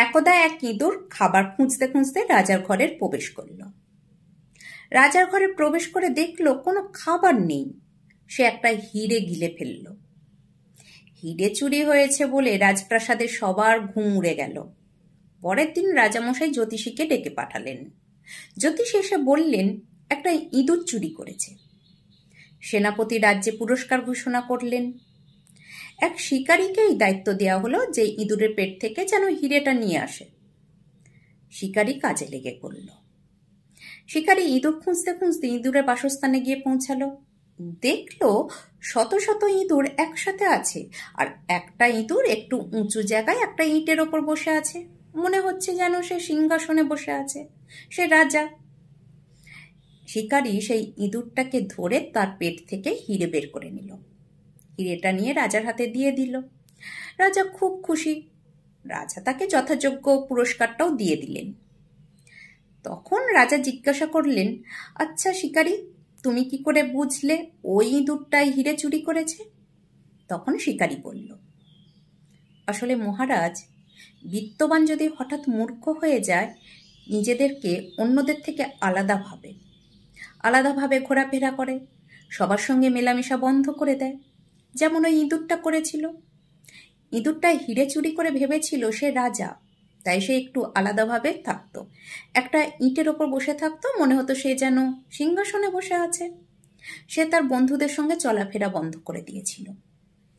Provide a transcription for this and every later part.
একদা এক ইঁদুর খাবার খুঁজতে খুঁজতে রাজার ঘরে প্রবেশ করল। রাজার ঘরে প্রবেশ করে দেখল কোনো খাবার নেই। সে একটা হিরে গিলে ফেলল। হিরে চুরি হয়েছে বলে রাজপ্রাসাদের সবার ঘুম উড়ে গেল। পরের দিন রাজামশাই জ্যোতিষীকে ডেকে পাঠালেন। জ্যোতিষী এসে বললেন একটা ইঁদুর চুরি করেছে। সেনাপতি রাজ্যে পুরস্কার ঘোষণা করলেন। এক শিকারীকেই দায়িত্ব দেওয়া হলো যে ইঁদুরের পেট থেকে যেন হিরেটা নিয়ে আসে। শিকারী কাজে লেগে পড়ল। শিকারী ইঁদুর খুঁজতে খুঁজতে ইঁদুরের বাসস্থানে গিয়ে পৌঁছালো। দেখলো শত শত ইঁদুর একসাথে আছে, আর একটা ইঁদুর একটু উঁচু জায়গায় একটা ইঁটের ওপর বসে আছে। মনে হচ্ছে যেন সে সিংহাসনে বসে আছে, সে রাজা। শিকারী সেই ইঁদুরটাকে ধরে তার পেট থেকে হিরে বের করে নিল। হিরেটা নিয়ে রাজার হাতে দিয়ে দিল। রাজা খুব খুশি। রাজা তাকে যথাযোগ্য পুরস্কারটাও দিয়ে দিলেন। তখন রাজা জিজ্ঞাসা করলেন, আচ্ছা শিকারী, তুমি কি করে বুঝলে ওই ইঁদুরটাই হিরে চুরি করেছে? তখন শিকারী বলল, আসলে মহারাজ, বিত্তবান যদি হঠাৎ মূর্খ হয়ে যায়, নিজেদেরকে অন্যদের থেকে আলাদাভাবে ঘোরাফেরা করে, সবার সঙ্গে মেলামেশা বন্ধ করে দেয়, যেমন ওই ইঁদুরটা করেছিল। ইঁদুরটা হিরে চুরি করে ভেবেছিল সে রাজা, তাই সে একটু আলাদাভাবে থাকতো। একটা ইঁটের ওপর বসে থাকতো, মনে হতো সে যেন সিংহাসনে বসে আছে। সে তার বন্ধুদের সঙ্গে চলাফেরা বন্ধ করে দিয়েছিল।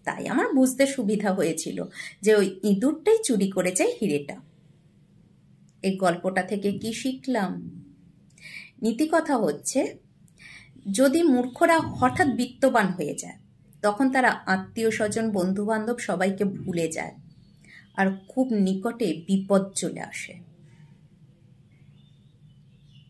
তাই আমার বুঝতে সুবিধা হয়েছিল যে ওই ইঁদুরটাই চুরি করেছে হিরেটা। এই গল্পটা থেকে কি শিখলাম? নীতিকথা হচ্ছে, যদি মূর্খরা হঠাৎ বিত্তবান হয়ে যায়, তখন তারা আত্মীয় স্বজন, বন্ধু বান্ধব সবাইকে ভুলে যায়, আর খুব নিকটে বিপদ চলে আসে।